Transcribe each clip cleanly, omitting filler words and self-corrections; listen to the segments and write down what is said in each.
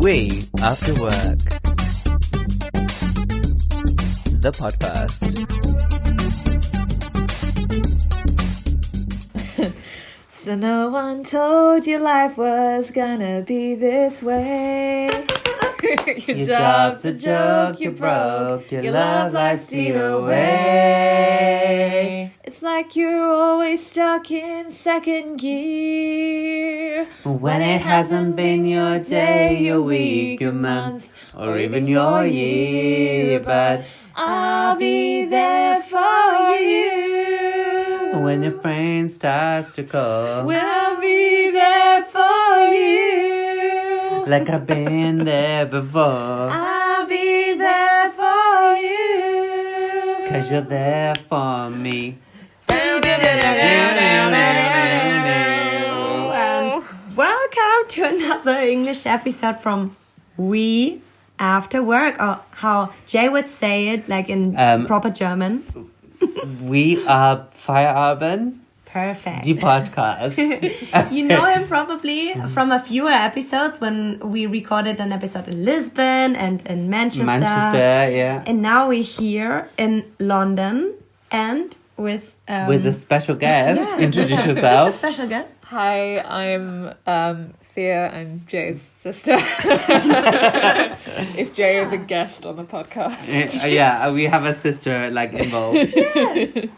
We After Work. The podcast. So no one told you life was gonna be this way. Your job's a joke, you're broke, your love life's steal away. It's like you're always stuck in second gear. When it hasn't been your day, your week, your month, or even your year, but I'll be there for you. when your friend starts to call, I'll be there for you. like I've been there before, I'll be there for you. 'cause you're there for me. Welcome to another English episode from We After Work, or how Jay would say it, like in proper German. We are Feierabend-Der Perfect. Podcast. You know him probably from a few episodes when we recorded an episode in Lisbon and in Manchester. Yeah. And now we're here in London and with With a special guest. yeah. Introduce yourself. special guest. Hi, I'm Thea. I'm Jay's sister. If Jay is a guest on the podcast. Yeah, we have a sister like involved. Yes.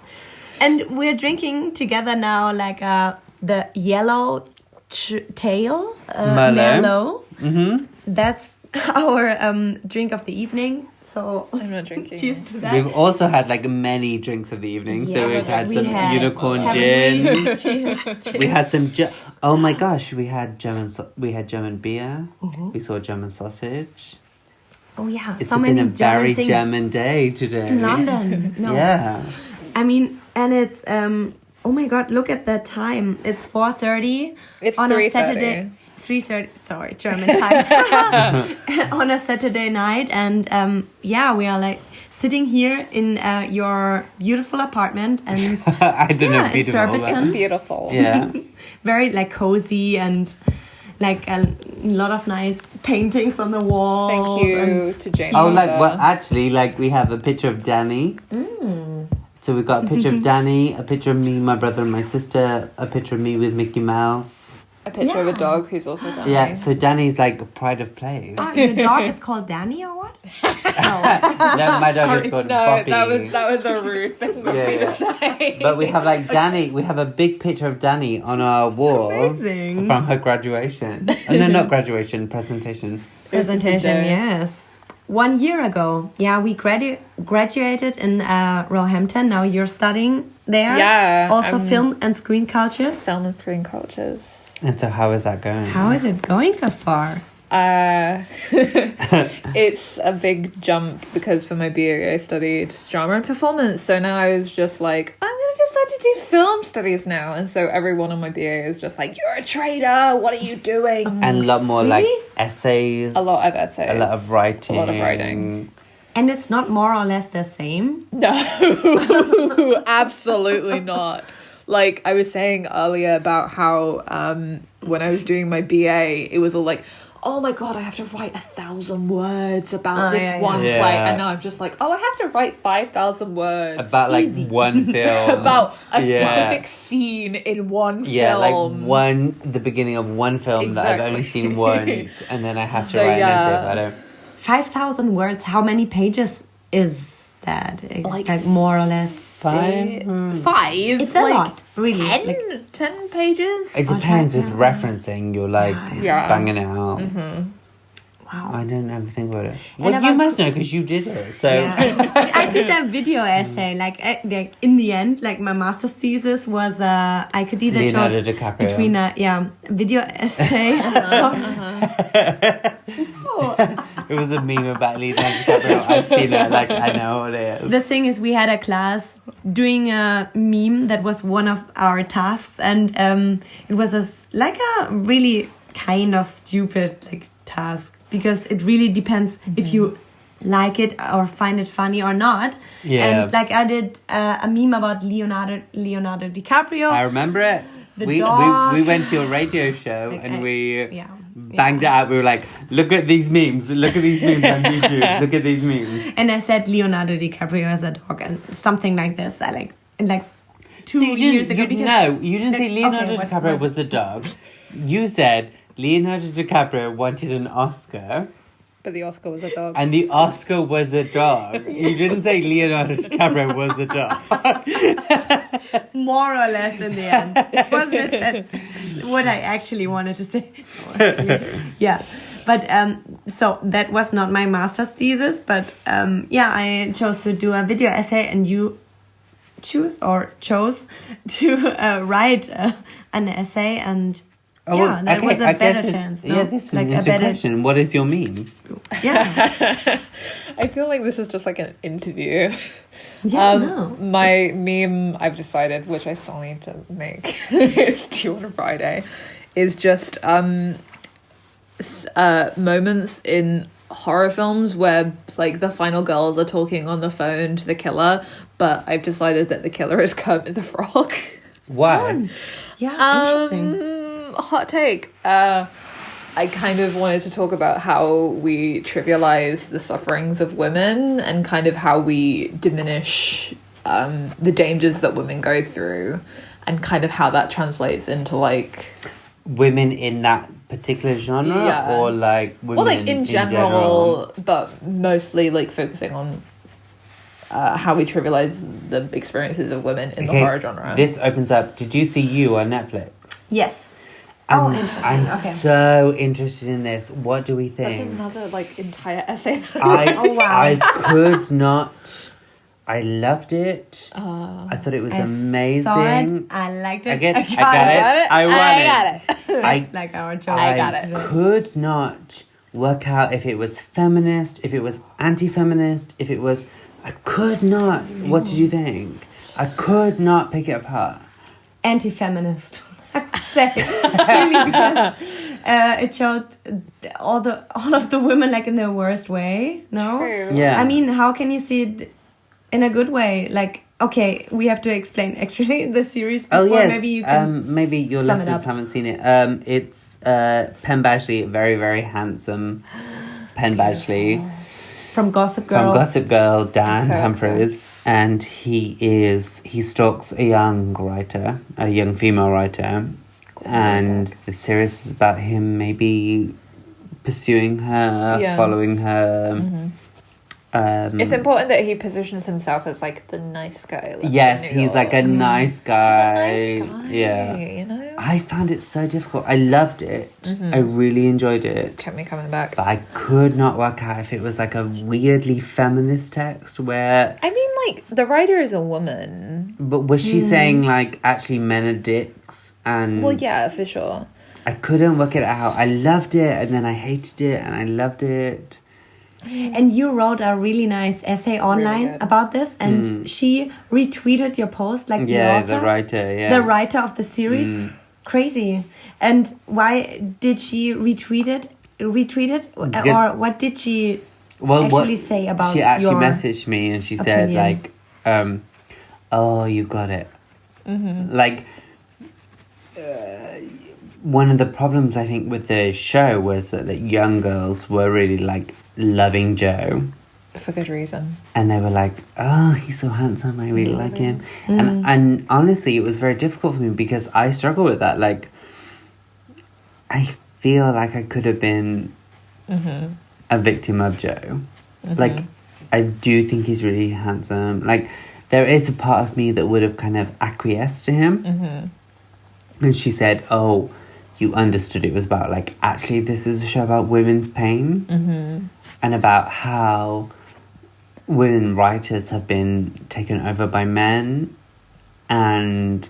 And we're drinking together now like the yellow tail Merlot. Mm-hmm. That's our drink of the evening. So I'm not drinking. cheers to that. We've also had like many drinks of the evening. So we've Yes, had we some had. unicorn Haven't gin. we? Cheers. We had some. Oh my gosh, we had German beer. We saw German sausage. Oh yeah, It's so been many a very things German day today. in London. No. Yeah. I mean, and it's oh my god, look at that time. It's 4:30 It's on 3:30. a Saturday. 3:30. Sorry, German time. On a Saturday night, and yeah, we are like sitting here in your beautiful apartment, and I don't know, Yeah, it's beautiful. Surbiton. but- Beautiful. Yeah. very like cozy and like a lot of nice paintings on the wall. Thank you to Jane. Oh, like, well, actually, like, we have a picture of Danny. So we've got a picture of Danny, a picture of me, my brother, and my sister, a picture of me with Mickey Mouse. A picture of a Yeah. dog who's also Danny. Yeah, so Danny's like a pride of place. Oh, your dog is called Danny or what? No, my dog is called No, Bobby. that was a rude thing for me to say. But we have like Danny, we have a big picture of Danny on our wall. Amazing. From her graduation. Oh, no, not graduation, presentation. Presentation, Day. yes. 1 year ago. Yeah, we graduated in Roehampton. Now you're studying there. Yeah, Also I'm- film and screen cultures. Film and screen cultures. And so how is that going? How is it going so far? It's a big jump because for my BA I studied drama and performance. So now I was just like, I'm gonna just start to do film studies now. And so everyone on my BA is just like, you're a traitor. What are you doing? And a lot more like Really? essays. A lot of essays. A lot of writing. A lot of writing. And it's not more or less the same. No, absolutely not. Like I was saying earlier about how when I was doing my BA, it was all like, oh my god, I have to write 1,000 words about this one Yeah. play, and now I'm just like, oh, I have to write 5,000 words About like one film. about a Yeah. specific scene in one Yeah, film. like the beginning of one film that I've only Exactly. seen once, and then I have to So, write an essay yeah. about it. 5,000 words. How many pages is that? Like more or less. 5? 5. It's a lot, really. 10, Like- 10 pages. It depends with yeah. referencing. You're like Yeah. banging it out. Wow. I don't ever think about it. Well, you about- must know because you did it. So Yeah. I did a video essay. Like in the end, like my master's thesis was I could either Leonardo choose DiCaprio. between a video essay. it was a meme about Leonardo DiCaprio. I've seen it. Like I know what it is. The thing is, we had a class doing a meme that was one of our tasks, and it was like a really kind of stupid like task because it really depends if you like it or find it funny or not. Yeah. And like I did a meme about Leonardo DiCaprio. I remember it. The We dog. went to a radio show and we banged it out. We were like, look at these memes. Look at these memes on YouTube. Look at these memes. And I said Leonardo DiCaprio as a dog and something like this. I like, in like 2 You years didn't- ago. you- No, you didn't say Leonardo okay, what DiCaprio was was a dog. You said Leonardo DiCaprio wanted an Oscar. But the Oscar was a dog. And the Oscar was a dog. You didn't say Leonardo DiCaprio was a dog. More or less in the end. It wasn't what I actually wanted to say. Yeah. But so that was not my master's thesis, but I chose to do a video essay, and you chose to write an essay, and that was a better chance. No? Yeah, this is like an a better. question. What is your meme? Yeah. I feel like this is just like an interview. Yeah. No. My meme, I've decided, which I still need to make, it's due on Friday, is just moments in horror films where like the final girls are talking on the phone to the killer, but I've decided that the killer is Kermit the Frog. Why? Yeah. Interesting. Hot take. I kind of wanted to talk about how we trivialize the sufferings of women and kind of how we diminish the dangers that women go through, and kind of how that translates into like Women in that particular genre, Yeah. or like women well, like in general, but mostly like focusing on how we trivialize the experiences of women in the horror genre. This opens up. Did you see You on Netflix? Yes. I'm Okay. so interested in this. What do we That's think? another like entire essay. wow. I could not. I loved it. I thought it was amazing. Saw it. I liked it. Again, I got got it. I won it. It's like our job. I got it. Could not work out if it was feminist, if it was anti-feminist, if it was. I could not. What did you think? I could not pick it apart. Anti-feminist. Say really, because it showed all of the women like in their worst way. No. True. Yeah. I mean, how can you see it in a good way? Like, okay, we have to explain actually the series before. Oh yes. Maybe you can. Maybe your sum it listeners up. haven't seen it. It's Penn Badgley, very very handsome Penn Badgley From Gossip from Girl. Gossip Girl, Dan So Humphries, and he stalks a young female writer, and the series is about him maybe pursuing her, Yeah. following her. Mm-hmm. It's important that he positions himself as like the nice guy. Yes, he's like a nice guy. He's a nice guy, Yeah. you know. I found it so difficult. I loved it. I really enjoyed it. Kept me coming back. But I could not work out if it was like a weirdly feminist text where... I mean, like the writer is a woman. But was she saying like actually men are dicks? And Well, yeah, for sure. I couldn't work it out. I loved it and then I hated it and I loved it. And you wrote a really nice essay online good. about this, and she retweeted your post, like Yeah, the the author, writer, yeah. the writer of the series. Crazy. And why did she retweet it? Or Because- what did she Well, actually say about she actually your messaged me and she said opinion? like oh, you got it. Like one of the problems I think with the show was that the young girls were really like loving Joe, For good reason. and they were like, oh, he's so handsome, I really like him. And honestly it was very difficult for me because I struggle with that. Like I feel like I could have been a victim of Joe. Like I do think he's really handsome. Like there is a part of me that would have kind of acquiesced to him. And she said, oh, you understood it was about like, actually this is a show about women's pain. And about how women writers have been taken over by men, and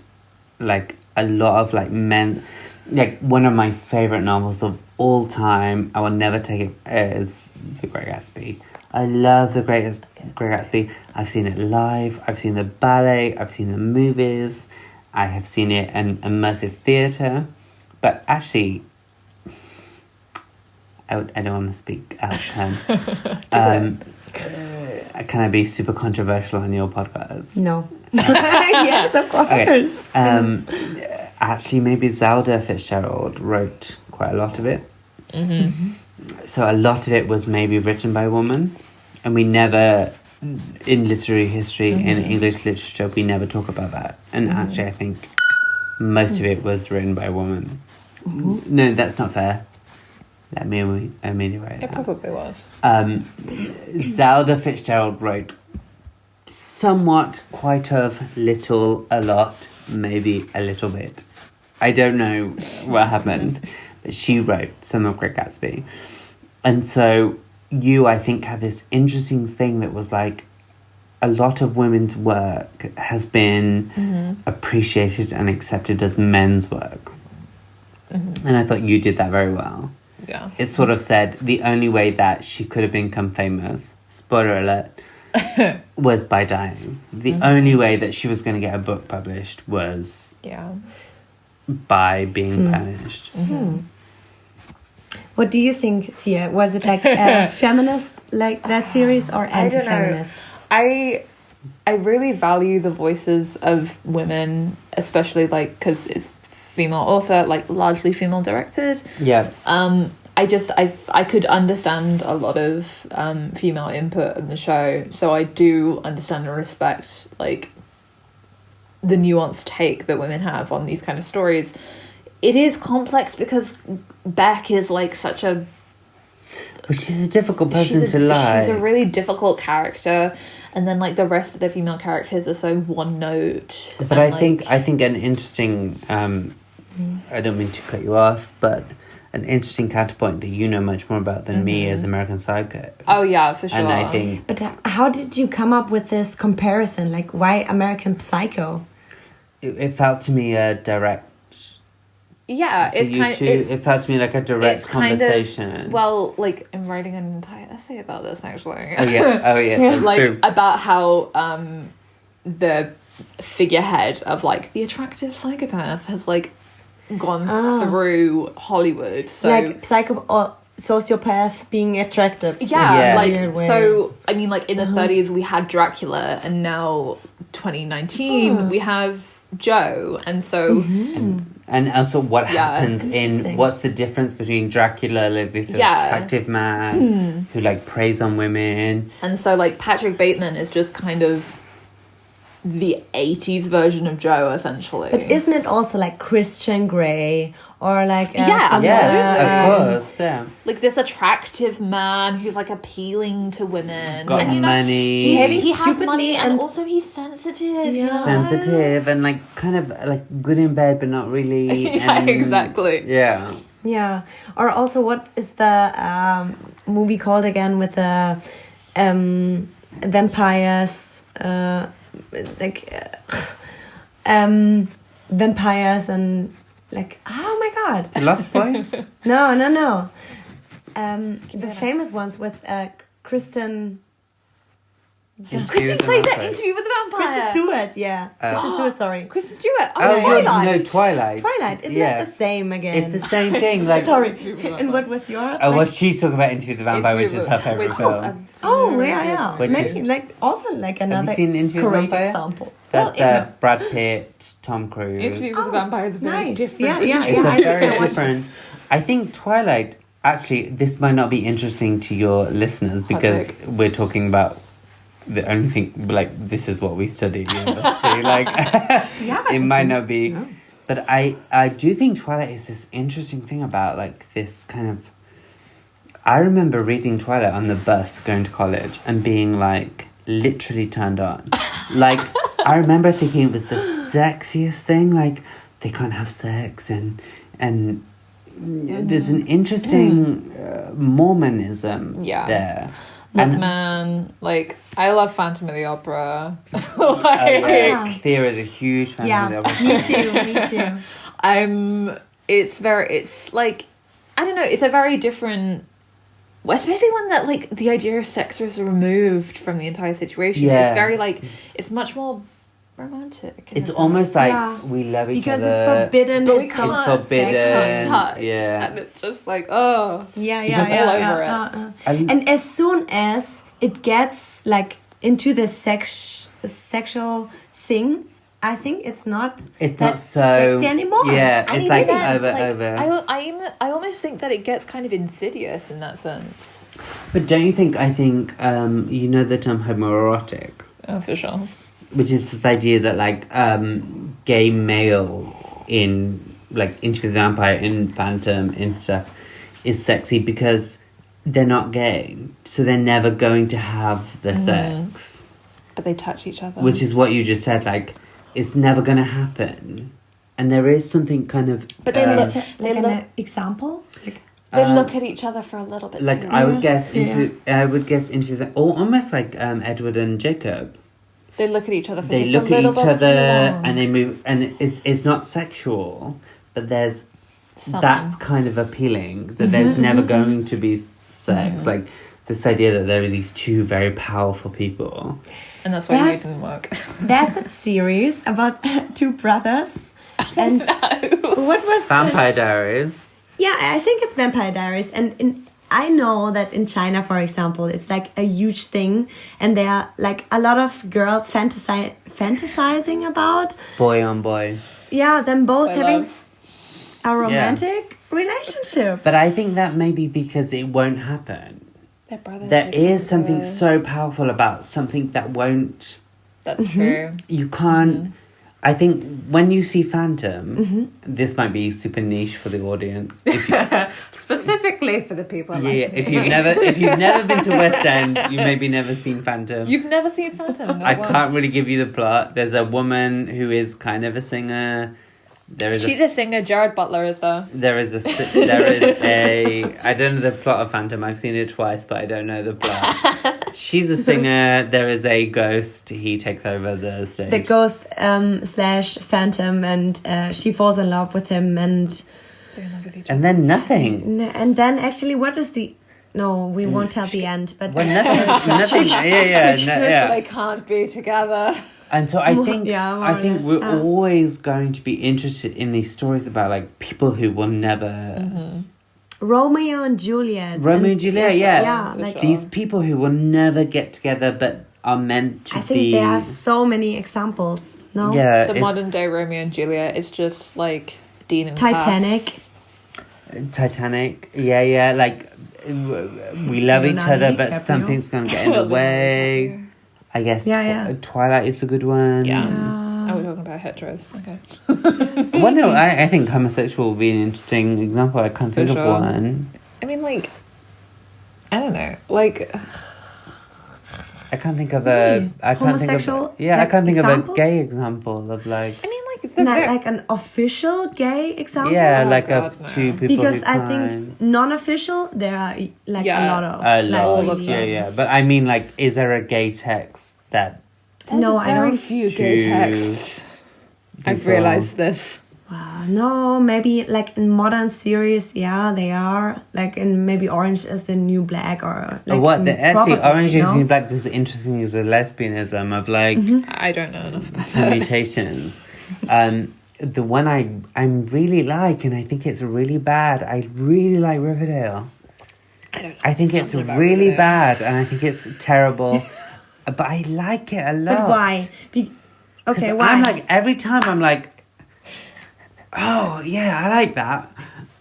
like a lot of like men, like one of my favorite novels of all time, I will never take it, is The Great Gatsby. I love The Great Gatsby. I've seen it live, I've seen the ballet, I've seen the movies, I have seen it in immersive theatre, but actually I don't want to speak out of turn. Can I be super controversial on your podcast? No. Yes, of course. Okay. Actually, maybe Zelda Fitzgerald wrote quite a lot of it. So a lot of it was maybe written by a woman, and we never, in literary history, in English literature, we never talk about that. And actually, I think most of it was written by a woman. No, that's not fair. Let me write It that. probably was. Zelda Fitzgerald wrote somewhat, quite of, little, a lot, maybe a little bit. I don't know what happened, but she wrote some of Great Gatsby. And so you, I think, have this interesting thing that was like, a lot of women's work has been appreciated and accepted as men's work. And I thought you did that very well. Yeah. It sort of said the only way that she could have become famous, spoiler alert, was by dying. The only way that she was going to get a book published was by being punished. What do you think, Thea? Was it like a feminist, like that series, or anti-feminist? I really value the voices of women, especially like because it's female author, like largely female directed. Yeah. I could understand a lot of female input in the show, so I do understand and respect like the nuanced take that women have on these kind of stories. It is complex because Beck is like such a... But she's a difficult person to like. She's a really difficult character, and then like the rest of the female characters are so one note. But I think an interesting... I don't mean to cut you off, but an interesting counterpoint that you know much more about than me is American Psycho. Oh yeah, for sure. And I think... But how did you come up with this comparison? Like, why American Psycho? It felt to me a direct... Yeah, it felt to me like a direct conversation. Kind of, well, like I'm writing an entire essay about this actually. Oh yeah, that's like true. About how the figurehead of like the attractive psychopath has like gone through Hollywood. So like psycho or sociopath being attractive. Like so. I mean, like in the 30s we had Dracula, and now 2019 we have Joe, and so. And also what happens in... What's the difference between Dracula, like this attractive man who like preys on women. And so like Patrick Bateman is just kind of the 80s version of Joe, essentially. But isn't it also like Christian Grey or like... absolutely. Of course, yeah. Like this attractive man who's like appealing to women. Got and, money. He has money and also he's sensitive. You know? Sensitive and like kind of like good in bed but not really. Exactly. Yeah. Yeah. Or also, what is the movie called again with the vampires? Vampires and like, oh my god. The Lost Boys? No. The famous ones with Kristen... Kristen plays that Interview with the Vampire. Kristen Stewart, yeah. Kristen Stewart, sorry. Kristen Stewart. Twilight. Twilight. Isn't that the same again? It's the same thing. Like sorry. And what was your... what she's talking about Interview with the Vampire, which is her favourite film. Yeah. Maybe like also like another great example. That's Brad Pitt, Tom Cruise. Interview with the Vampire is very different. It's a very different... I think Twilight... Actually, this might not be interesting to your listeners because we're talking about the only thing, like, this is what we study at university. Like, it might not be. No. But I do think Twilight is this interesting thing about, like, this kind of... I remember reading Twilight on the bus going to college and being, like, literally turned on. Like, I remember thinking it was the sexiest thing. Like, they can't have sex and there's an interesting Mormonism there. Look, man, like, I love Phantom of the Opera. Thea is a huge fan of the Opera. Me too. It's like, I don't know, it's a very different, especially when that, like, the idea of sex was removed from the entire situation. Yes. It's very, like, it's much more romantic. It's almost like we love each other. Because it's forbidden. But we can't it's forbidden. touch. Yeah. And it's just like, all over it. And as soon as it gets like into the sexual thing, I think it's not It's that not so sexy anymore. Yeah, And it's even like then, over. I almost think that it gets kind of insidious in that sense. But don't you think? I think you know the term homoerotic, Oh, for sure. which is this idea that like gay males in like Interview with the Vampire, in Phantom, in stuff, is sexy because they're not gay, so they're never going to have the sex. But they touch each other. Which is what you just said. Like, it's never going to happen, and there is something kind of. But they look. They Like look. an example. Like, They look at each other for a little bit. Like too I would long. guess, into or almost like Edward and Jacob. They look at each other for They just look a little at each bit other too long. and they move, and it's not sexual, but there's Something. that's kind of appealing that there's never going to be sex. Like this idea that there are these two very powerful people. And that's why Yes. it didn't work. there's a series about two brothers. And what was Vampire Diaries. Yeah, I think it's Vampire Diaries. And I know that in China, for example, it's like a huge thing. And there are like a lot of girls fantasizing about, Boy on boy. yeah, them both I having love. a romantic relationship. But I think that may be because it won't happen. They're brothers. There they is do something it. so powerful about something that won't. That's true. You can't. I think when you see Phantom, this might be super niche for the audience. If you, Specifically for the people. yeah, if you've never been to West End, you maybe never seen Phantom. You've never seen Phantom. I can't really give you the plot. There's a woman who is kind of a singer. There is She's a singer. Jared Butler is there. there is a I don't know the plot of Phantom. I've seen it twice, but I don't know the plot. She's a singer. There is a ghost. He takes over the stage. The ghost slash phantom, and she falls in love with him, and And then nothing. then actually, what is the? No, we won't tell the end, but Well, nothing. Yeah. They can't be together. And so I think Yeah, more I or think less. we're always going to be interested in these stories about like people who will never Romeo and Juliet. Romeo and Juliet, yeah. Yeah, For like sure. These people who will never get together but are meant to I think be. there are so many examples. No. Yeah, The it's modern day Romeo and Juliet is just like Dean and Titanic. Cass. Titanic. Yeah. Like we love each Leonardo other, but DiCaprio. something's gonna get in the way. I guess. Yeah. Twilight is a good one. Yeah. Oh, we're talking about heteros. Okay. Well, no, I think homosexual would be an interesting example. I can't think For of sure. one. I mean, like, I don't know. Like, I can't think of Really? I can't think Homosexual, of. Yeah, like, I can't think example? of a gay example of like. I mean, like, the Not like an official gay example. Yeah, Oh, like God, no. two people Because who I climb. think non-official, there are like Yeah, a lot of. A like, lot, of them. yeah. But I mean, like, is there a gay text that No, I very don't. few gay to texts. I've people- realized this. No, maybe like in modern series, yeah, they are like in maybe Orange is the New Black or like what the actually probably, Orange is no? the New Black does the interesting things with lesbianism of like I don't know enough about that. mutations. The one I'm really like, and I think it's really bad. I really like Riverdale. I don't know. I think it's nothing about really Riverdale. bad, and I think it's terrible. But I like it a lot. But why? Okay, 'Cause why? I'm like every time I'm like, oh yeah, I like that.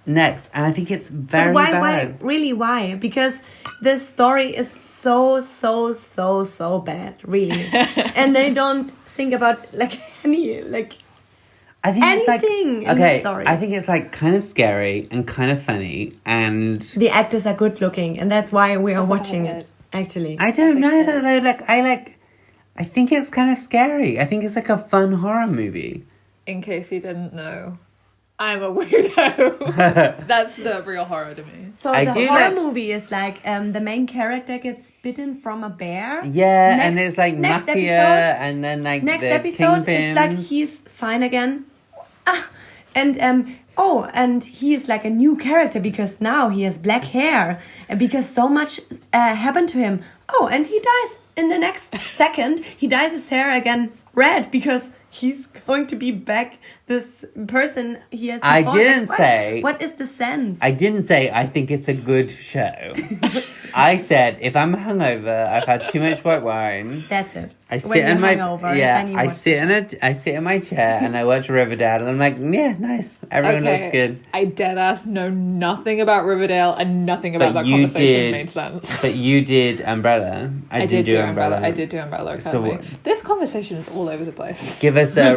Next, and I think it's very But why? bad. Why? Really? Why? Because this story is so bad, really, and they don't think about like any like. I think anything it's in like the okay. story. I think it's like kind of scary and kind of funny, and The actors are good looking, and that's why we are That's watching about it. Actually, I don't know that though. I think it's kind of scary. I think it's like a fun horror movie. In case you didn't know, I'm a weirdo. That's the real horror to me. so I the do horror like- movie is like the main character gets bitten from a bear. Yeah, and Next- it's like next mafia, episode- and then like Next the episode, kingpin. it's like he's fine again. And he is like a new character because now he has black hair and because so much happened to him. Oh, and he dies in the next second. He dyes his hair again red because he's going to be back this person he has. I before. didn't Like, say- What is the sense? I didn't say I think it's a good show. I said, if I'm hungover, I've had too much white wine. That's it. I sit When you're in my hungover, yeah. then you I watch sit in my chair and I watch Riverdale, and I'm like, yeah, nice. Everyone looks good. I deadass know nothing about Riverdale, and nothing about that conversation made sense. But you did Umbrella. I did do Umbrella. I did do Umbrella Academy. So, this conversation is all over the place. give us a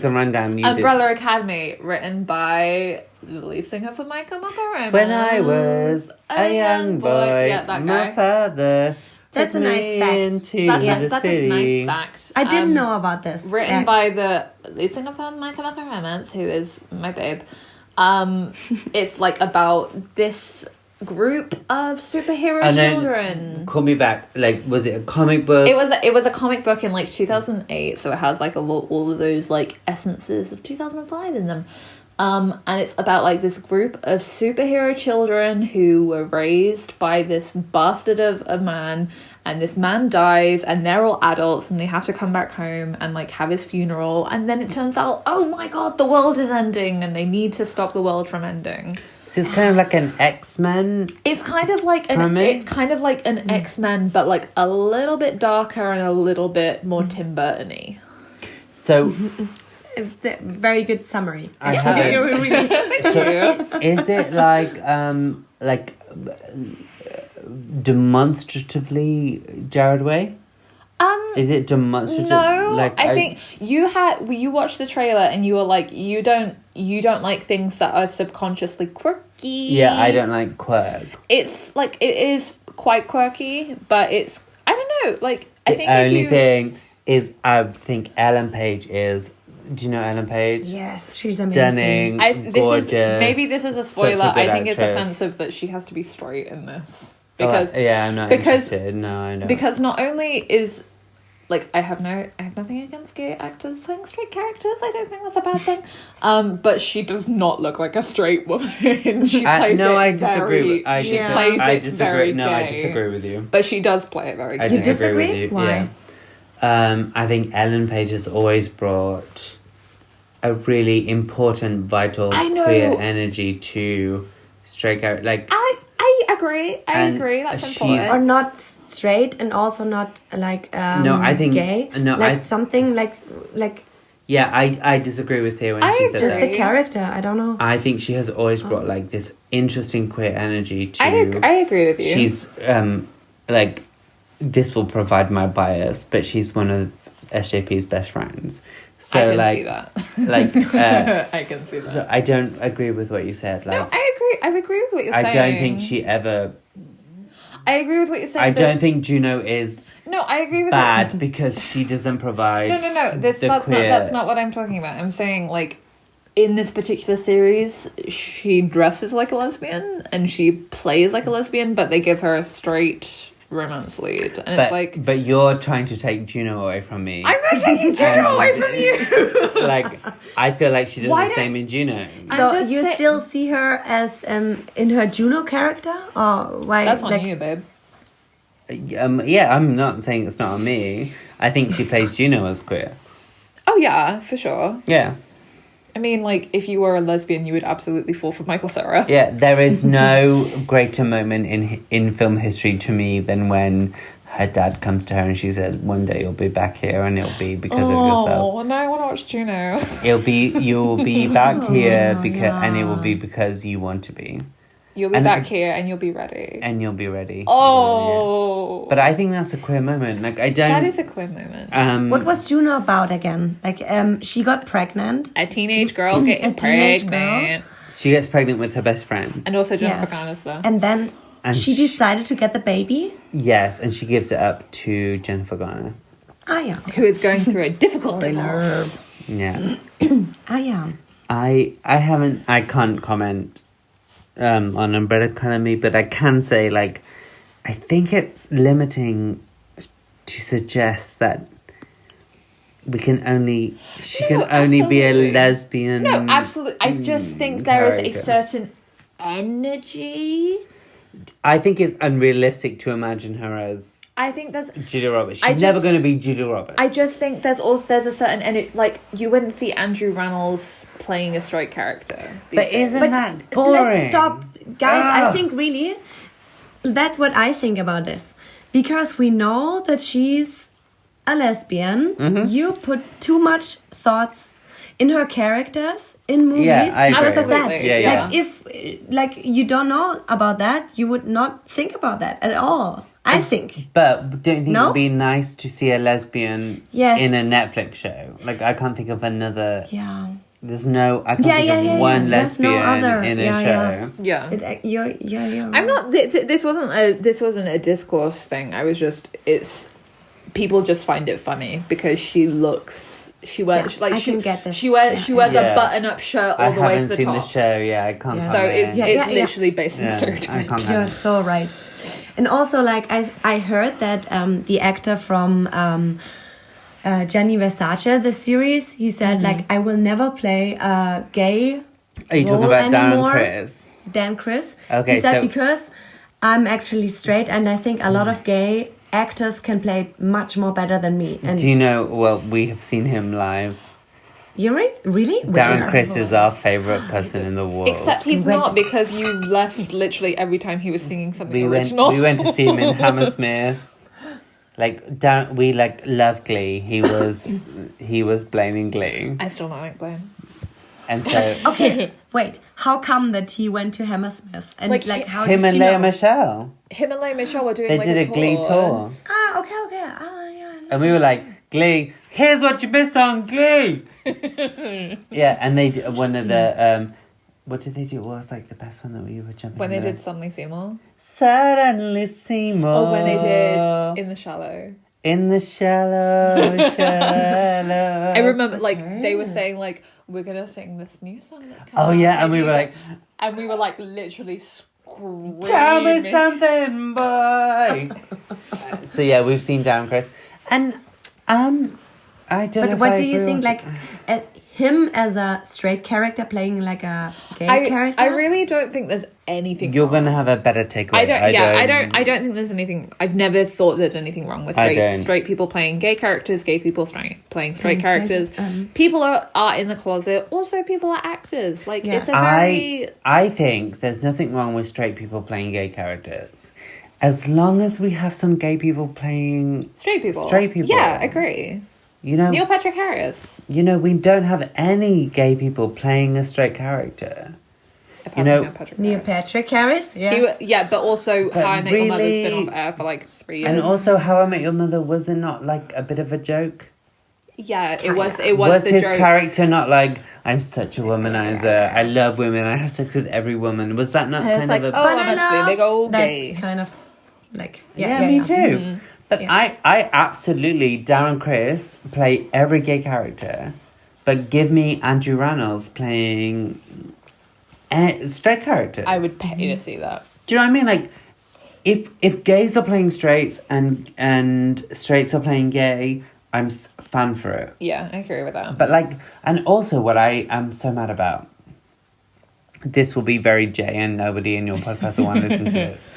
rundown. Umbrella Academy, written by the lead singer for My Chemical Romance. When I was a young boy, yeah, that my guy. father That's took a nice me fact. into That's the a city. nice fact. I didn't know about this. Written by the lead singer for My Chemical Romance, who is my babe. It's like about this group of superhero And then, children. call me back. Like, was it a comic book? It was a comic book in like 2008, so it has like all of those like essences of 2005 in them. And it's about like this group of superhero children who were raised by this bastard of a man, and this man dies, and they're all adults, and they have to come back home and like have his funeral, and then it turns out, oh my god, the world is ending, and they need to stop the world from ending. So it's kind of like an X-Men. It's kind of like an X-Men, but like a little bit darker and a little bit more Tim Burton-y. So Very good summary. I Thank haven't. you. Is it like demonstratively Jared Way? Is it demonstrative? No, like, I think you watched the trailer and you were like, you don't like things that are subconsciously quirky. Yeah, I don't like quirk. It's like, it is quite quirky, but it's, I don't know, like, I think the only thing is, I think Ellen Page is. Do you know Ellen Page? Yes, she's amazing. Stunning, gorgeous. Maybe this is a spoiler. Such a good I think it's actress. offensive that she has to be straight in this. Because I'm not interested. No, I know. Because not only is, like, I have nothing against gay actors playing straight characters. I don't think that's a bad thing. But she does not look like a straight woman. She plays I it disagree. very. I disagree with you. But she does play it very. I good. disagree with you. Why? Yeah. I think Ellen Page has always brought a really important, vital, queer energy to straight characters. Like, I agree. I agree. That's important. Or not straight, and also not like no, I think gay. No, like something like. Yeah, I disagree with Thea when she said just that. the character. I don't know. I think she has always brought like this interesting queer energy to. I agree with you. She's like, this will provide my bias, but she's one of SJP's best friends. So I can like, see that. Like, I can see that. So I don't agree with what you said. Like, No, I agree. I agree with what you're saying. I don't think she ever. I agree with what you're saying. I don't think Juno is. No, I agree with bad that. because she doesn't provide. No. That's not what I'm talking about. I'm saying, like, in this particular series, she dresses like a lesbian and she plays like a lesbian, but they give her a straight romance lead, and it's like. But you're trying to take Juno away from me. I'm not taking Juno away from you. Like, I feel like she does the same in Juno. So you still see her as in her Juno character, or why? That's on you, babe. Yeah, I'm not saying it's not on me. I think she plays Juno as queer. Oh yeah, for sure. Yeah. I mean, like, if you were a lesbian, you would absolutely fall for Michael Cera. Yeah, there is no greater moment in film history to me than when her dad comes to her and she says, "One day you'll be back here, and it'll be because of yourself." Oh no, I want to watch Juno. You'll be back here and it will be because you want to be. You'll be back here and you'll be ready. And you'll be ready. Oh. Yeah. But I think that's a queer moment. Like, I don't. That is a queer moment. What was Juno about again? Like, she got pregnant. A teenage girl getting pregnant. She gets pregnant with her best friend. And also Jennifer Garner's there. And then she decided to get the baby. Yes, and she gives it up to Jennifer Garner. Ah, yeah. Who is going through a difficult divorce. Yeah. Ah, yeah. I can't comment on Umbrella Academy, but I can say, like, I think it's limiting to suggest that she can only be a lesbian. No, absolutely. I just think there is a certain energy. I think it's unrealistic to imagine her as I think that's Julia Roberts. She's never going to be Julia Roberts. I just think there's a certain, and it, like, you wouldn't see Andrew Reynolds playing a straight character. But isn't that boring? Let's stop, guys. I think really that's what I think about this. Because we know that she's a lesbian, you put too much thoughts in her characters in movies I agree. because of that. Yeah. Like if you don't know about that, you would not think about that at all. I think. But don't you think No? it'd be nice to see a lesbian Yes. in a Netflix show? Like, I can't think of another. Yeah. There's no. I can't think of one There's no lesbian other. in a Yeah, show. Yeah. You're right. I'm not. This wasn't a discourse thing. I was just. It's people just find it funny because she looks. She wears I can get this. She wears Yeah. a button-up shirt all I the way to haven't the seen top. the show. Yeah, I can't. Yeah. So have it's it. Yeah. literally based on Yeah, I stereotypes. can't You're have it. so right. And also, like, I heard that the actor from Gianni Versace, the series, he said, like, I will never play a gay Are you talking role about Dan anymore Chris? than Chris. Okay, he said, so- because I'm actually straight, and I think a lot of gay actors can play much more better than me. And Do you know? Well, we have seen him live. you're right? Really? Darren Where? Chris is our favorite person in the world. Except he's Went- not, because you left literally every time he was singing something we went original. to see him in Hammersmith. Like we love Glee. He was blaming Glee, I still don't like Blaine. and so Okay, wait. How come that he went to Hammersmith? And Like, like, how him did and you Lea know? Michelle, Him and Leigh Michelle were doing they like did a a Glee tour, Ah, okay. Ah, yeah. and we were like, Glee, here's what you missed on Glee. Yeah, and they did one of the what did they do? What was like the best one that we were jumping? When they in did the- Suddenly Seymour. Suddenly Seymour. Or when they did In the Shallow. In the shallow, shallow. I remember, like, they were saying, like, we're gonna sing this new song that's coming Oh out. yeah, and we Maybe were you like, go- and we were like literally screaming. tell me something, boy. So yeah, we've seen Darren Chris, and I don't know. But if what I do you agree think, with- like, him as a straight character playing like a gay character? I really don't think there's anything You're wrong. gonna have a better takeaway. I don't think there's anything. I've never thought there's anything wrong with I don't. straight people playing gay characters, gay people playing straight Playing characters. straight, People are in the closet. Also, people are actors. Like, Yes. it's a very I think there's nothing wrong with straight people playing gay characters, as long as we have some gay people playing. straight people. Straight people. Yeah, I agree. You know, Neil Patrick Harris. we don't have any gay people playing a straight character. Apart You from know- Neil Patrick Neil Harris. Patrick Harris? Yeah. But also But How I Met Your Mother's been really- off air for like 3 years. And also, How I Met Your Mother, was it not like a bit of a joke? yeah, it was Was the his joke. character not like, I'm such a womanizer, I love women, I have sex with every woman? Was that not And it's kind like, of a... oh, I'm actually a big old that gay. kind of, like, yeah, me too. Mm-hmm. But Yes. I absolutely, Darren Chris, play every gay character, but give me Andrew Rannells playing straight characters. I would pay to see that. Do you know what I mean? Like, if gays are playing straights and straights are playing gay, I'm fan for it. Yeah, I agree with that. But like, and also what I am so mad about, this will be very Jay and nobody in your podcast will want to listen to this.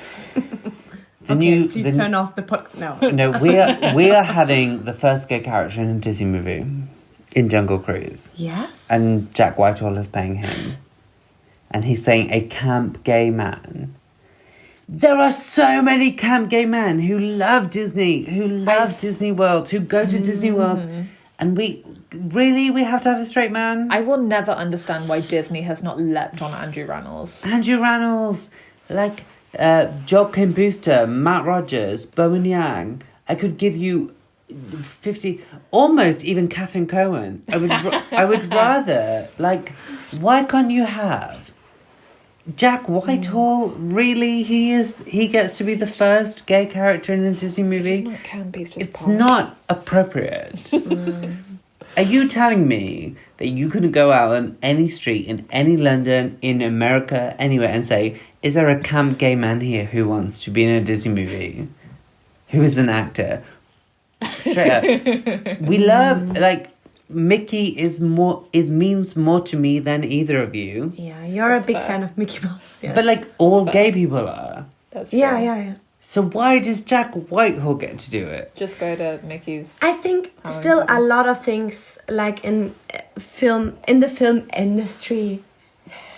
Please turn off the podcast. No. No, we are having the first gay character in a Disney movie, in Jungle Cruise, Yes. and Jack Whitehall is playing him, and he's playing a camp gay man. There are so many camp gay men who love Disney, who love Disney World, who go to Disney World, and we have to have a straight man. I will never understand why Disney has not leapt on Andrew Rannells. Andrew Rannells, like Joaquin Booster, Matt Rogers, Bowen Yang. I could give you 50, almost even Catherine Cohen. I would rather, like, why can't you have Jack Whitehall? Really, he gets to be the first gay character in a Disney movie. He's not campy, he's just It's pop. not appropriate. Are you telling me that you couldn't go out on any street in any London, in America, anywhere, and say, is there a camp gay man here who wants to be in a Disney movie? Who is an actor? Straight up. We love, like, Mickey means more to me than either of you. Yeah, you're a big fair. fan of Mickey Mouse. Yes. But, like, all That's gay fair. people are. That's yeah, true. yeah. So why does Jack Whitehall get to do it? Just go to Mickey's. I think How still important. a lot of things like in the film industry,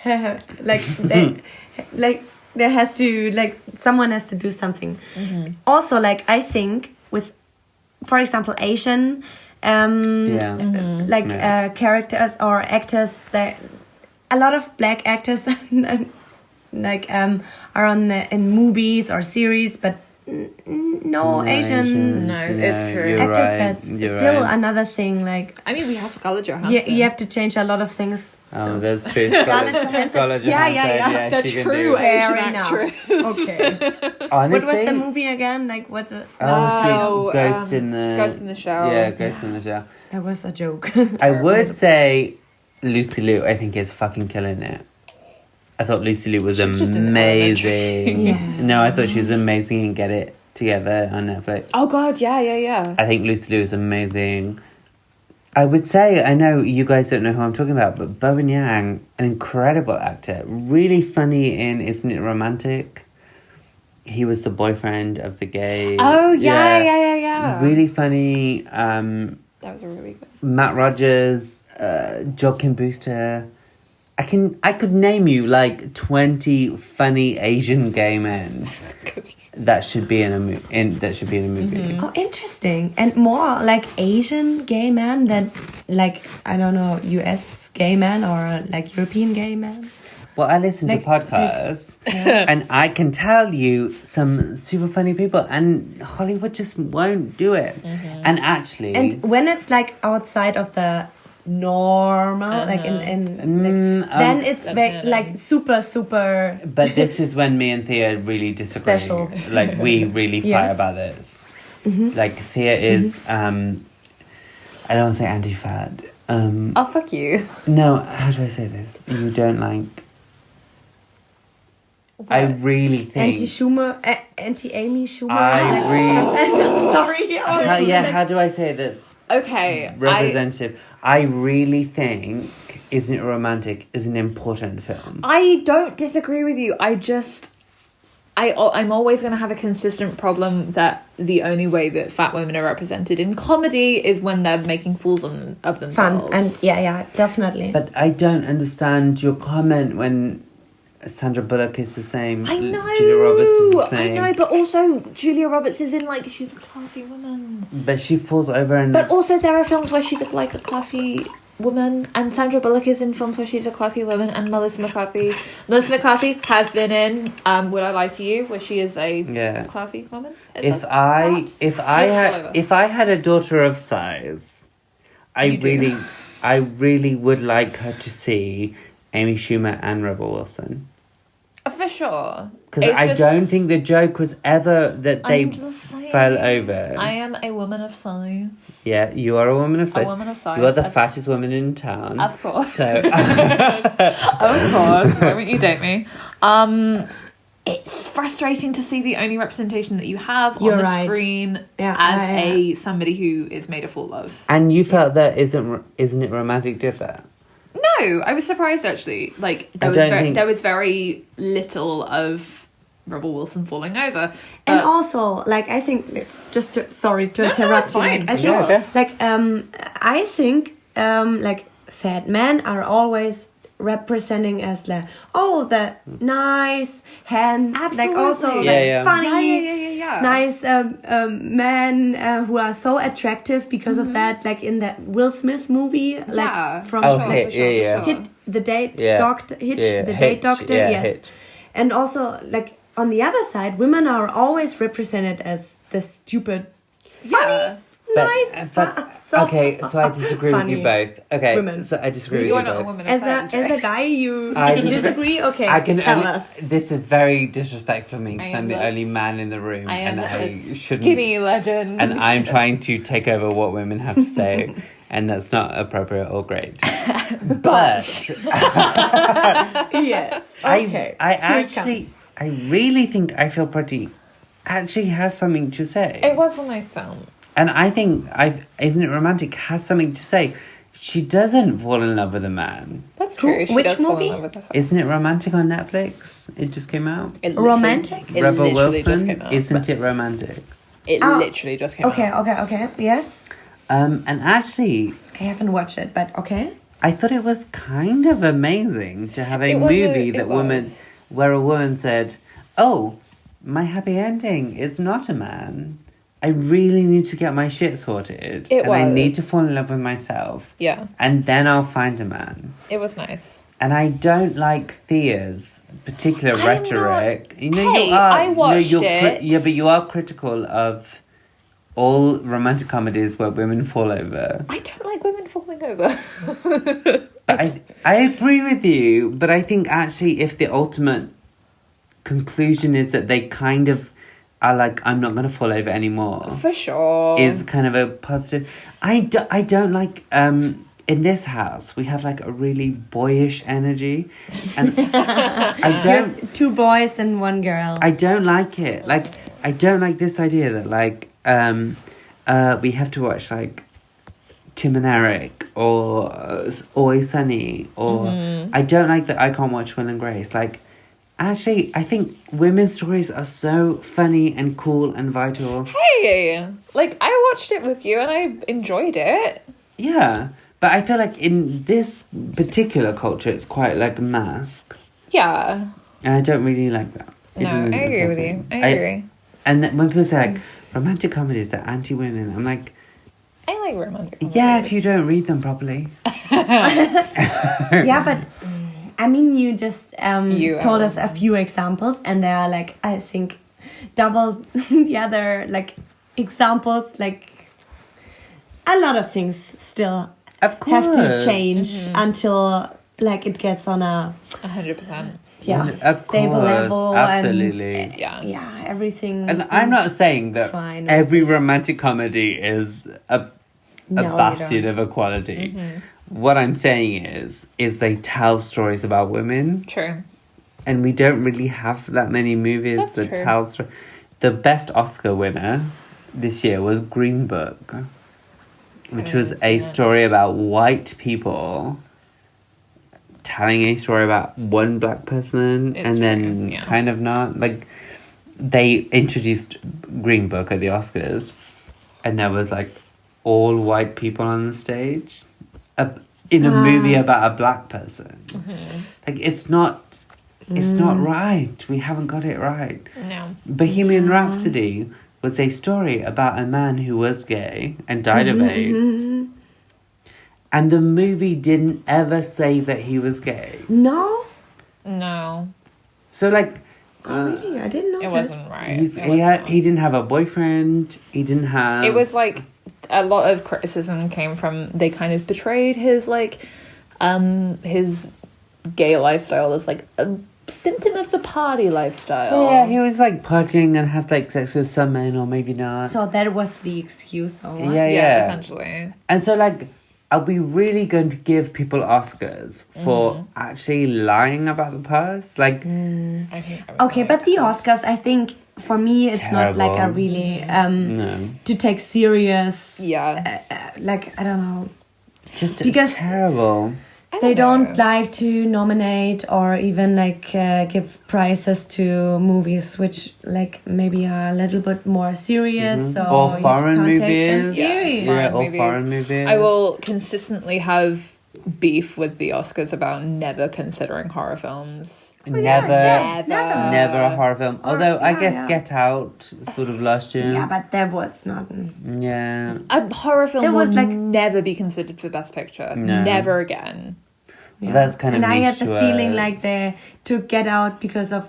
like there has to someone has to do something. Also, I think with, for example, Asian characters or actors, that a lot of black actors are in movies or series, but no Asian. No, it's true. Actors, Right. that's You're still right. another thing. I mean, we have Scarlett Johansson. You have to change a lot of things. Oh, that's true. Scarlett Johansson. Scarlett Yeah, Johansson, yeah. That's she can true. do it. Asian Fair enough. actress. Okay. Honestly, What was the movie again? What's it? Oh, Ghost in the... Ghost in the Shell. Yeah, Ghost in the Shell. That was a joke. I would say Lucy Liu, I think, is fucking killing it. I thought Lucy Liu was She's just in amazing. Yeah. No, I thought she was amazing in Get It Together on Netflix. Oh God, yeah. I think Lucy Liu is amazing. I would say, I know you guys don't know who I'm talking about, but Bowen Yang, an incredible actor, really funny in Isn't It Romantic? He was the boyfriend of the gay. Oh yeah. Really funny. That was a really good. Matt Rogers, Joaquin Booster. I could name you 20 funny Asian gay men that should be in a movie. Oh, interesting. And more Asian gay man than I don't know, US gay man or European gay man. Well, I listen to podcasts and I can tell you some super funny people, and Hollywood just won't do it. And actually, And when it's outside of the normal, then it's super. but this is when me and Thea really disagree. Special. We really fight Yes. about this. Thea is, I don't want to say anti-fat. Oh fuck you. No, how do I say this? You don't like... I really think... Anti-Amy Schumer. I really... Sorry. How do I say this? Okay. Representative. I really think Isn't It Romantic is an important film. I don't disagree with you. I'm always going to have a consistent problem that the only way that fat women are represented in comedy is when they're making fools of themselves. Fun. And yeah, definitely. But I don't understand your comment when Sandra Bullock is the same. I know. Julia Roberts is the same. I know, but also Julia Roberts is in she's a classy woman. But she falls over and... But also there are films where she's a classy woman, and Sandra Bullock is in films where she's a classy woman, and Melissa McCarthy has been in Would I Lie to You, where she is a classy woman. If I had a daughter of size, I really would like her to see Amy Schumer and Rebel Wilson. For sure. Because I don't think the joke was ever that they fell over. I am a woman of size. Yeah, you are a woman of size. A woman of size. You are the fattest woman in town. Of course. So, of course. Why won't you date me? It's frustrating to see the only representation that you have on the screen as somebody who is made a fool of. And you felt that Isn't It Romantic did that? No, I was surprised actually. There was very little of Rebel Wilson falling over. And also, I think this. Sorry to interrupt you. Fine. I think fat men are always representing as the nice hand, Absolutely. funny, Yeah. nice men who are so attractive because of that. In that Will Smith movie, from Hit the Date Doctor, the Date Doctor, yes. Hitch. And also on the other side, women are always represented as the stupid, funny, nice. Okay, so I disagree with you both. Okay, women. so I disagree with You you are not a both. woman of As size. a guy, you I disagree? Okay, I can tell only, us. This is very disrespectful of me because I am I'm the the only man in the room I am and the I shouldn't. skinny legend. And I'm trying to take over what women have to say, and that's not appropriate or great. But Yes. Okay. I really think Eiffel Pretty actually has something to say. It was a nice film. And I think Isn't It Romantic has something to say. She doesn't fall in love with a man. That's true. She Which does fall in movie? love with herself. Isn't It Romantic on Netflix? It just came out. It literally- Romantic? It Rebel literally just Wilson, came out. Isn't It Romantic? It literally just came out. Okay. Yes. And actually, I haven't watched it, but okay. I thought it was kind of amazing to have a It was movie it where a woman said, oh, my happy ending is not a man. I really need to get my shit sorted. I need to fall in love with myself. Yeah. And then I'll find a man. It was nice. And I don't like Thea's particular rhetoric. You know, Hey, you are. I watched it. Yeah, but you are critical of all romantic comedies where women fall over. I don't like women falling over. But I agree with you, but I think actually if the ultimate conclusion is that they kind of are like, I'm not going to fall over anymore. For sure. Is kind of a positive. I don't like, in this house, we have like a really boyish energy. And I don't... 2 boys and 1 girl. I don't like it. Like, I don't like this idea that like, we have to watch like Tim and Eric or Always Sunny or I don't like that I can't watch Will and Grace. Like, actually, I think women's stories are so funny and cool and vital. Hey, like I watched it with you and I enjoyed it. Yeah, but I feel like in this particular culture, it's quite like a mask. Yeah. And I don't really like that. No, I agree with you. I agree. And then when people say like romantic comedies, they're anti-women, I'm like, I like romantic comedies. yeah, if you don't read them properly. Yeah, but I mean, you just told us a few examples, and there are like, I think, double the other like examples. Like a lot of things still Of course. have to change until like it gets on a 100%. stable level. Absolutely. And, yeah, everything. And I'm not saying that fine. every romantic comedy is a No, you bastion don't. of equality. What I'm saying is they tell stories about women, True. and we don't really have that many movies That's that true. tell stories. The best Oscar winner this year was Green Book, which was a story about white people telling a story about one black person It's and then true, yeah. kind of not. Like, they introduced Green Book at the Oscars, and there was like all white people on the stage in a movie about a black person. Like, it's not right. We haven't got it right. No. Bohemian Rhapsody was a story about a man who was gay and died of AIDS. And the movie didn't ever say that he was gay. No? No. So, like... Oh, really? I didn't know It this. wasn't right. He didn't have a boyfriend. He didn't have... It was like a lot of criticism came from they kind of betrayed his like his gay lifestyle as like a symptom of the party lifestyle. Yeah, he was like partying and had like sex with some men or maybe not. So that was the excuse, or what? Yeah. Essentially. And so, like, are we really going to give people Oscars for actually lying about the past? Like, I think Okay, but the Oscars, I think for me, it's not like a Terrible. really no. to take serious. Yeah. Like I don't know. Just Because- terrible. They don't like to nominate or even like give prizes to movies which like maybe are a little bit more serious. So Or you foreign can't take them movies. serious. Yeah, or movies. foreign movies. I will consistently have beef with the Oscars about never considering horror films. Never a horror film. Although I guess yeah. Get Out sort of last year. Yeah, but that was not. Yeah. A horror film There was, will like- never be considered for Best Picture. No. Never again. Well, that's kind of And I niche had the to feeling us. like they took Get Out because of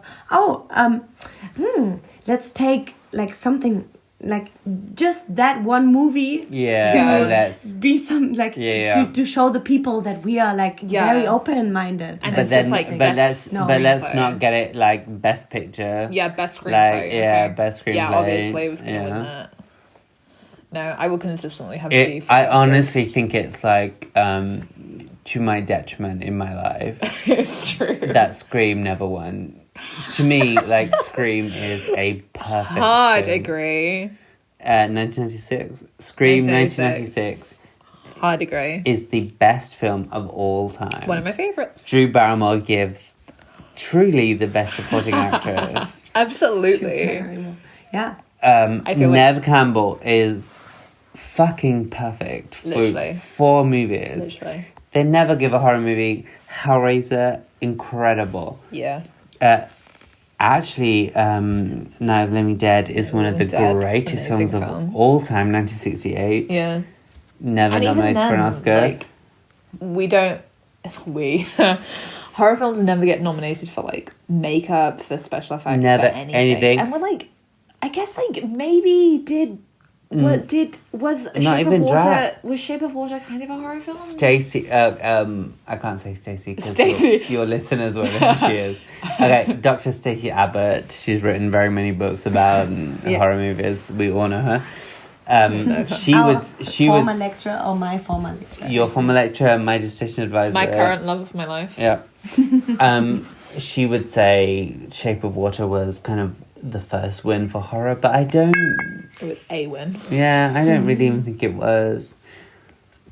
let's take like something like just that one movie. Yeah, that's... Be some like Yeah. to show the people that we are like Yeah. very open minded. And But it's then, just like but best let's screenplay. not get it like best picture. Yeah, best screenplay. Like, yeah, okay. best Yeah, screenplay, obviously it was going to win yeah. that. No, I will consistently have beef. with I Oscars. honestly think it's like to my detriment in my life It's true. that Scream never won. To me, like, Scream is a perfect Hard film. agree. 1996. Scream 1996 Hard agree. is the best film of all time. One of my favourites. Drew Barrymore gives truly the best supporting actress. Absolutely. Yeah. I feel like- Neve Campbell is fucking perfect for Literally. 4 movies. Literally. They never give a horror movie. Hellraiser, incredible. Yeah. Actually, Night of the Living Dead is one of the Dead, greatest amazing films of film. all time, 1968. Yeah. Never And even nominated for an then, Oscar. like, horror films never get nominated for like makeup, for special effects, Never for anything. And we're like, I guess like maybe was Not Shape of even Water drag. was Shape of Water kind of a horror film? Stacey, I can't say Stacey because Stacey. your listeners will know who she is. Okay, Dr. Stacey Abbott. She's written very many books about horror movies. We all know her. She Our would. former lecturer or my former lecturer? Your former lecturer, my dissertation advisor. My current love of my life. Yeah. She would say Shape of Water was kind of the first win for horror, but I don't. It was a win. Yeah, I don't really even think it was.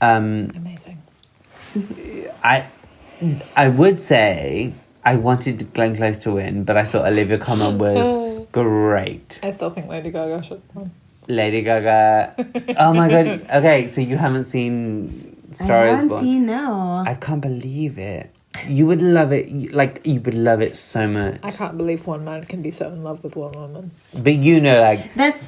Amazing. I would say I wanted Glenn Close to win, but I thought Olivia Colman was great. I still think Lady Gaga should win. Lady Gaga. Oh my god. Okay, so you haven't seen Star I is haven't Born. seen, no. I can't believe it. You would love it. You would love it so much. I can't believe one man can be so in love with one woman. But you know, like, That's,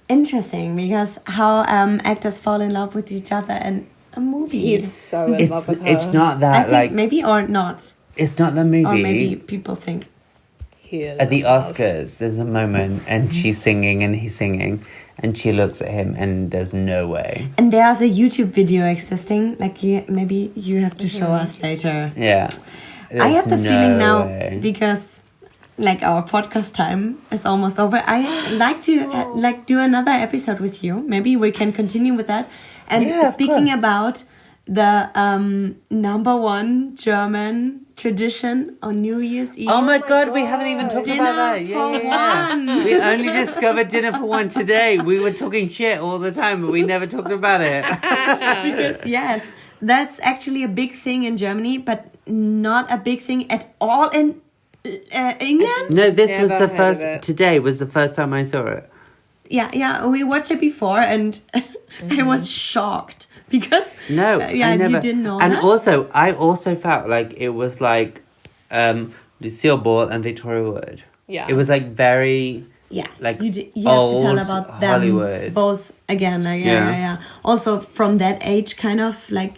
interesting because how actors fall in love with each other in a movie. He's so in love with her. it's not I that, think like, maybe or not. it's not the movie. Or maybe people think. He is At the in love. Oscars, there's a moment and she's singing and he's singing and she looks at him and there's no way. And there's a YouTube video existing. Like, maybe you have to show us later. Yeah. I have the There's feeling no now way. because like our podcast time is almost over. I like to do another episode with you. Maybe we can continue with that. And Yeah, of speaking course. about the #1 German tradition on New Year's Eve. Oh my god, we haven't even talked Dinner about that. for Yeah. one. We only discovered dinner for one today. We were talking shit all the time, but we never talked about it. Because, yes, that's actually a big thing in Germany, but not a big thing at all in England. No, this Never was the heard of first. it. Today was the first time I saw it. Yeah, we watched it before and I was shocked because No, I never. you didn't know And that? also, I also felt like it was like Lucille Ball and Victoria Wood. Yeah. It was like very. Yeah, like you have to tell old about them Hollywood. both again. Like, yeah. Also from that age, kind of like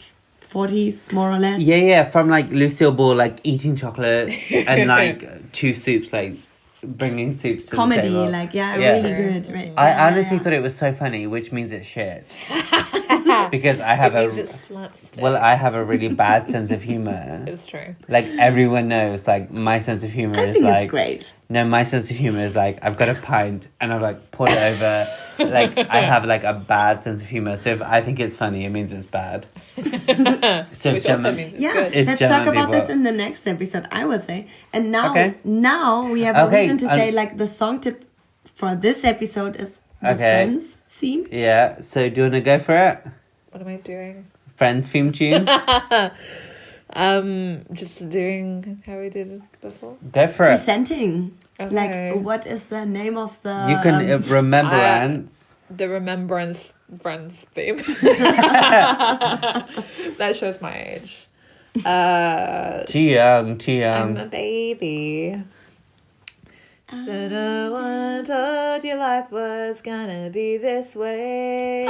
40s, more or less. Yeah, from like Lucille Ball, like eating chocolates and like 2 soups, like bringing soups to Comedy, the table. like really good. Right? I honestly thought it was so funny, which means it's shit. Because I have I have a really bad sense of humor. It's true. Like everyone knows, like my sense of humor I is think like it's great. No, my sense of humor is like I've got a pint and I've like poured it over. Like I have like a bad sense of humor. So if I think it's funny, it means it's bad. So Which also means it's good. If Let's German talk about people- this in the next episode, I would say. And now, Okay. now we have a Okay, reason to say like the song tip for this episode is the Friends theme. Yeah. So do you want to go for it? What am I doing? Friends theme tune. Just doing how we did it before. Go for it. Presenting. Okay. Like, what is the name of the... You can Rembrandts. The Rembrandts Friends theme. That shows my age. Too young. I'm a baby. So no one told you life was gonna be this way.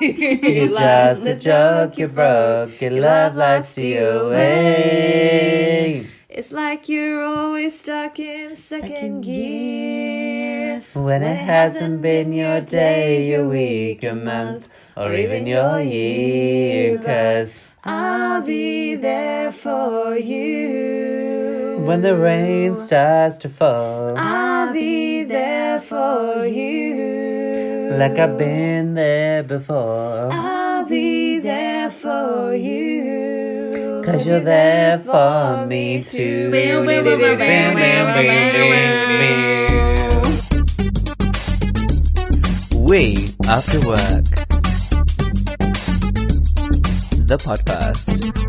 You're just a joke, you broke. Your love life's your way. It's like you're always stuck in second gear. When it hasn't been your day, your week, your month, or even your year. 'Cause I'll be there for you. when the rain starts to fall, I'll be there for you. like I've been there before. I'll be there for you. 'Cause you're there for me too. We After Work, the podcast.